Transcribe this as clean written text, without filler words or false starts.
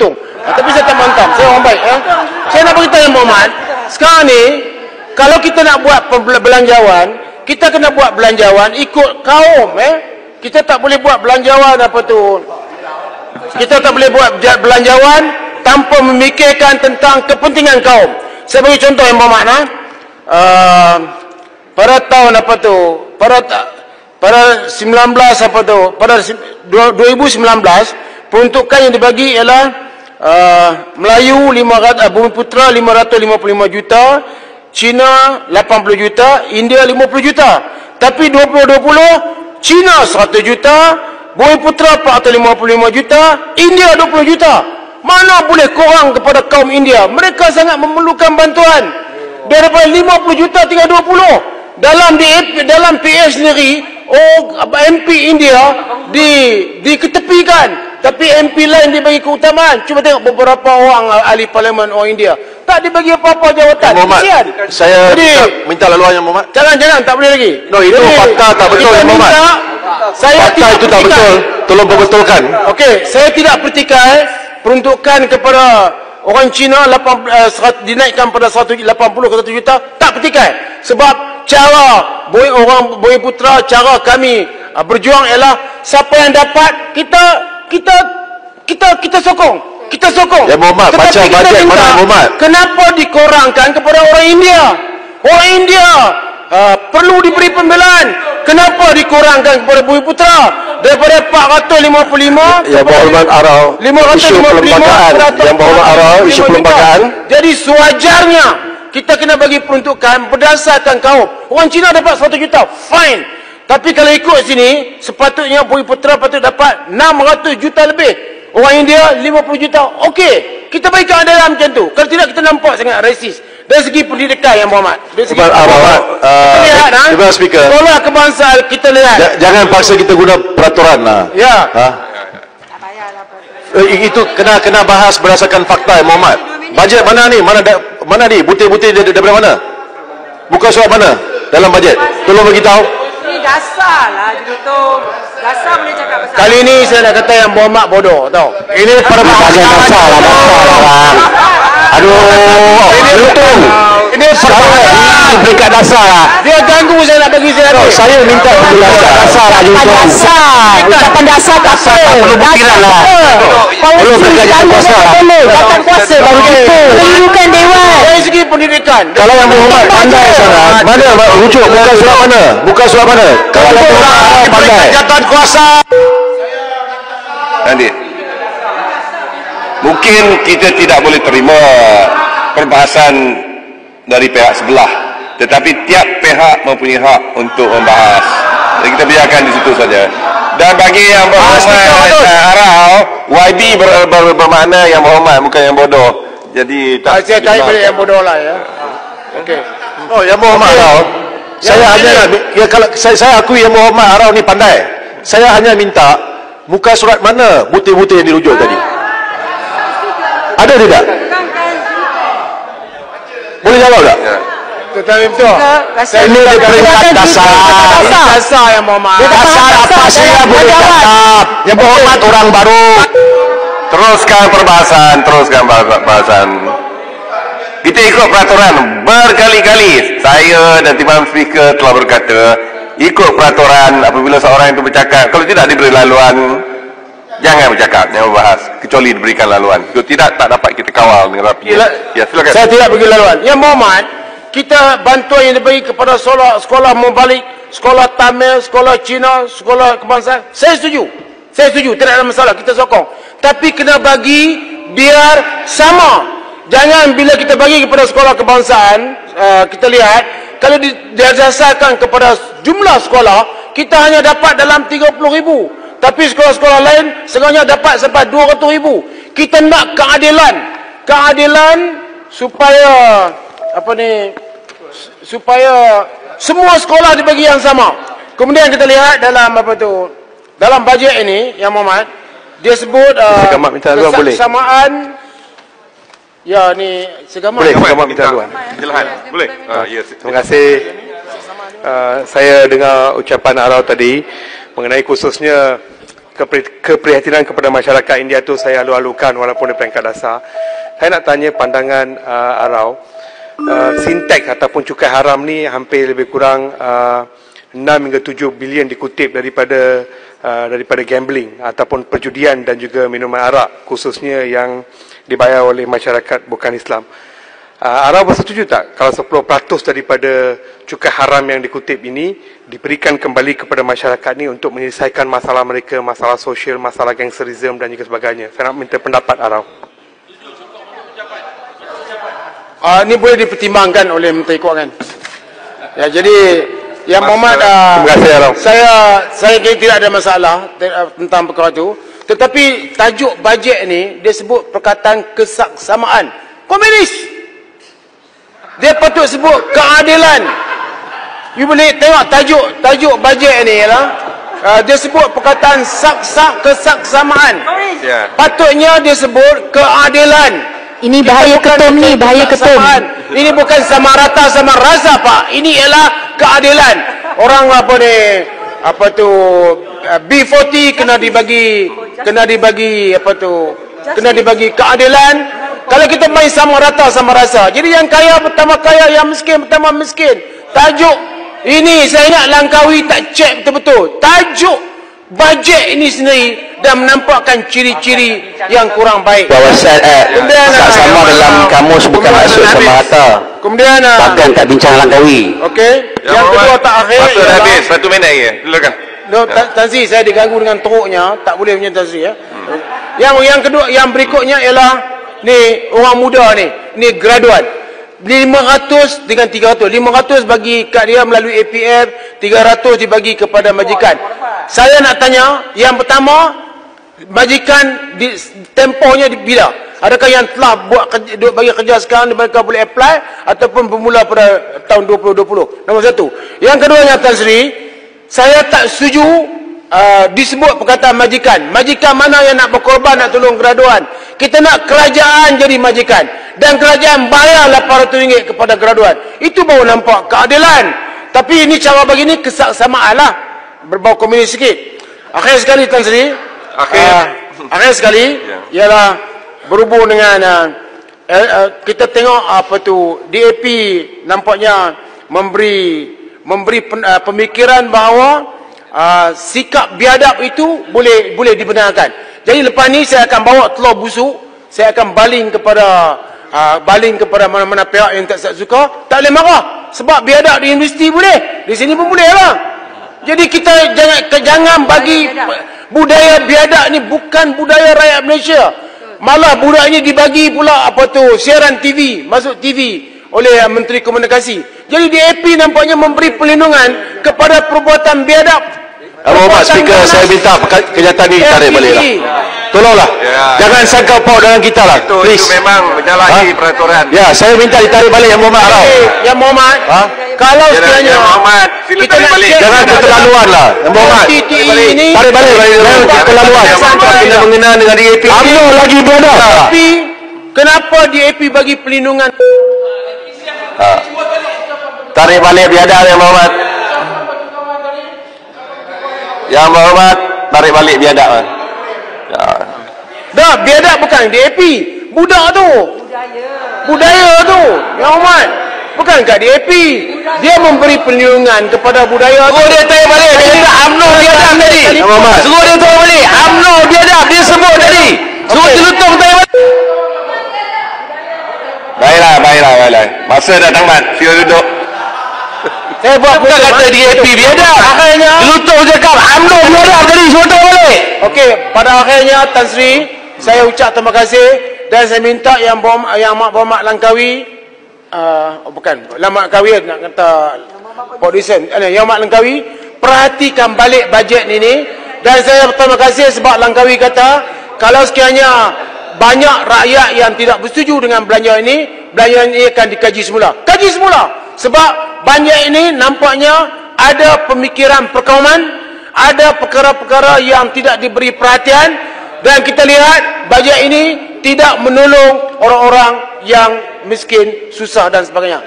untung. Tapi saya tak bantah, saya orang baik. Saya nak beritahu yang Muhammad, sekarang ni, kalau kita nak buat belanjawan, kita kena buat belanjawan ikut kaum. Kita tak boleh buat belanjawan apa tu. Kita tak boleh buat belanjawan tanpa memikirkan tentang kepentingan kaum. Saya bagi contoh yang Muhammad. Pada tahun apa tu, pada 19 apa tu, pada 2019 peruntukan yang dibagi ialah Melayu 500, Bumiputera 555 juta, Cina 80 juta, India 50 juta. Tapi 2020 Cina 100 juta, Bumiputera 455 juta, India 20 juta. Mana boleh kurang kepada kaum India? Mereka sangat memerlukan bantuan. Daripada 50 juta tinggal 20. Dalam PH sendiri, MP India diketepikan. Tapi MP lain dibagi keutamaan. Cuba tengok beberapa orang ahli parlimen orang India. Tak dibagi apa-apa jawatan. Muhammad, saya minta laluan yang Muhammad. Jangan, tak boleh lagi. No, itu fakta tak betul yang Muhammad. Fakta itu tak betul. Tolong perbetulkan. Okey, saya tidak pertikai peruntukan kepada orang Cina dinaikkan pada 180 ke 1 juta. Tak pertikai. Sebab cara Bumiputera, cara kami berjuang ialah siapa yang dapat kita sokong. Kita sokong. Ya Muhammad, baca bajet mana Muhammad? Kenapa dikorangkan kepada orang India? Orang India perlu diberi pembelaan. Kenapa dikorangkan kepada Bumiputera? Daripada 455 yang berhormat arau isu perlembagaan, yang berhormat arau isu perlembagaan. Jadi sewajarnya kita kena bagi peruntukan berdasarkan kaum. Orang Cina dapat 100 juta, fine. Tapi kalau ikut sini, sepatutnya Bumiputera patut dapat 600 juta lebih. Orang India 50 juta. Okey, kita bagi keadilan macam tu. Kalau tidak, kita nampak sangat rasis. Dari segi pendidikan yang Muhammad. Dari segi Muhammad, kita lihat, sekolah kebangsaan kita lihat. Jangan paksa kita guna peraturan lah. Ya. Itu kena bahas berdasarkan fakta Muhammad. Bajet mana ni? Mana ni? Butir-butir daripada mana? Buka surat mana dalam bajet? Tolong bagi tahu. Ini dasar lah gitu. Dasar boleh cakap pasal. Kali ni saya nak kata yang Muhammad bodoh, tahu. Ini perbahasan dasar lah. Aduh, ini peringkat dasar lah. Dia ganggu saya nak bagi saya. Saya minta peringkat dasar lah. Ucapan dasar tak apa. Perlu bukiran lah. Perlu peringkat kuasa lah. Ucapan kuasa baru gitu. Pendudukan dewan. Dari segi pendidikan. Kalau yang Muhammad pandai sana, mana rujuk? Buka surat mana? Buka surat mana? Kalau yang Muhammad pandai. Jabatan kuasa. Nanti. Mungkin kita tidak boleh terima perbahasan dari pihak sebelah, tetapi tiap pihak mempunyai hak untuk membahas. Jadi kita biarkan di situ saja. Dan bagi yang berhormat Arau, YB bermakna yang berhormat, bukan yang bodoh. Jadi saya tarik balik yang bodoh lah ya. Okey. Oh, yang berhormat Arau. Saya hanya kalau saya akui yang berhormat Arau ni pandai. Saya hanya minta muka surat mana butir-butir yang dirujuk tadi. Ada tidak? Boleh jawab tak? Ya. Tetapi betul. Ini peringkat dasar. Dasar yang Muhammad. Dasar apa saya boleh cakap? Yang berhormat orang baru. Teruskan perbahasan. Kita ikut peraturan berkali-kali. Saya dan Timbalan Speaker telah berkata, ikut peraturan apabila seorang itu bercakap, kalau tidak diberi laluan, jangan bercakap, jangan berbahas, kecuali diberikan laluan. Kalau tidak, tak dapat kita kawal dengan rapi. Ya, silakan. Saya tidak bagi laluan. Yang Muhammad, kita bantuan yang diberi kepada sekolah membalik, sekolah Tamil, sekolah Cina, sekolah kebangsaan, saya setuju. Tidak ada masalah, kita sokong. Tapi kena bagi biar sama. Jangan bila kita bagi kepada sekolah kebangsaan, kita lihat, kalau didasarkan kepada jumlah sekolah, kita hanya dapat dalam 30,000. Tapi sekolah-sekolah lain setengahnya dapat sampai 200,000. Kita nak keadilan supaya supaya semua sekolah dibagi yang sama. Kemudian kita lihat dalam dalam bajet ini yang Muhammad, dia sebut kesamaan. Ya, ni segamat. Boleh, segamat minta laluan. Boleh. Terima kasih. Saya dengar ucapan Arau tadi mengenai khususnya keprihatinan kepada masyarakat India tu saya alu-alukan walaupun di peringkat dasar. Saya nak tanya pandangan Arau. Sintek ataupun cukai haram ni hampir lebih kurang 6 hingga 7 bilion dikutip daripada gambling ataupun perjudian dan juga minuman arak, khususnya yang dibayar oleh masyarakat bukan Islam. Arau bersetuju tak kalau 10% daripada cukai haram yang dikutip ini diberikan kembali kepada masyarakat ni untuk menyelesaikan masalah mereka, masalah sosial, masalah gangsterism dan juga sebagainya? Saya nak minta pendapat Arau. Ini boleh dipertimbangkan oleh Menteri Kewangan. Ya, jadi Yang Muhammad, terima kasih Arau. Saya kira tidak ada masalah tentang perkara itu. Tetapi tajuk bajet ni dia sebut perkataan kesaksamaan. Komunis. Dia patut sebut keadilan. You boleh tengok tajuk bajet ni ialah dia sebut perkataan kesaksamaan. Patutnya dia sebut keadilan. Ini bahaya ketum ni, bahaya ketum. Ini bukan sama rata sama rasa, Pak. Ini ialah keadilan. Orang B40 kena dibagi keadilan. Kalau kita main sama rata sama rasa. Jadi yang kaya pertama kaya, yang miskin pertama miskin. Tajuk ini saya ingat Langkawi tak cek betul-betul. Tajuk bajet ini sendiri dan menampakkan ciri-ciri yang kurang baik. Sama dalam kamus bukan maksud sama rata. Kemudian bahkan tak bincang Langkawi. Okey. Yang kedua tak akhir. Masa dah habis 1 minit lagi. Silakan. Tansi, saya diganggu dengan teruknya, tak boleh punya Tansi ya. Yang kedua, yang berikutnya ialah ni orang muda ni. Ni graduan. 500 dengan 300. 500 bagi kat dia melalui APF, 300 dibagi kepada majikan. Saya nak tanya, yang pertama, majikan tempohnya bila? Adakah yang telah bagi kerja sekarang mereka boleh apply ataupun bermula pada tahun 2020? Nombor satu. Yang keduanya, Tan Sri, saya tak setuju disebut perkataan majikan. Majikan mana yang nak berkorban nak tolong graduan? Kita nak kerajaan jadi majikan dan kerajaan bayar RM800 kepada graduan. Itu baru nampak keadilan. Tapi ini cara bagi ni kesaksamaan lah. Berbau komunis sikit. Akhir sekali Tan Sri, akhir sekali ialah berhubung dengan kita tengok DAP nampaknya memberi pemikiran bahawa sikap biadab itu boleh dibenarkan. Jadi lepas ni saya akan bawa telur busuk, saya akan baling kepada mana-mana pihak yang tak suka. Tak boleh marah sebab biadab di universiti boleh, di sini pun boleh lah. Jadi kita jangan bagi budaya biadab ni bukan budaya rakyat Malaysia. Malah budak ini dibagi pula siaran TV, masuk TV oleh Menteri Komunikasi. Jadi DAP nampaknya memberi perlindungan kepada perbuatan biadab. Mohon speaker, saya minta kenyataan ni tarik balik lah. Tolonglah. Jangan sangka paut dengan kita lah. Please. Itu memang menyalahi peraturan. Ya, saya minta ditarik balik Yang Muhammad Arau. Yang Muhammad, kalau sekiranya Yang Muhammad, sila tarik balik. Jangan keterlaluan lah. Yang Muhammad, tarik balik. Jangan keterlaluan. Kena mengenal dengan DAP. UMNO lagi biadab. Tapi kenapa DAP bagi perlindungan? Tarik balik biadab Yang Muhammad. Yang Muhammad, tarik balik biadab. Dah, biadab bukan DAP. Budak tu. Budaya tu. Yang Muhammad. Bukan kat DAP. Dia memberi perlindungan kepada budaya tu. Suruh dia tarik balik. Dia kata UMNO biadab tadi. Suruh dia tarik balik. UMNO biadab. Dia sebut tadi. Suruh Jelutong tarik balik. Baiklah. Masa dah tamat. Sila duduk. Saya buat bukan kata DAP biadab. Akhirnya Jelutong cakap UMNO biadab tadi. Suruh tarik balik. okey, pada akhirnya Tan Sri, saya ucap terima kasih dan saya minta yang Mak Berhormat Langkawi Langkawi nak kata Podison, yang Mak Langkawi perhatikan balik bajet ini. Dan saya berterima kasih sebab Langkawi kata kalau sekiranya banyak rakyat yang tidak bersetuju dengan belanja ini akan dikaji semula. Kaji semula. Sebab banyak ini nampaknya ada pemikiran perkauman, ada perkara-perkara yang tidak diberi perhatian dan kita lihat bajet ini tidak menolong orang-orang yang miskin, susah dan sebagainya.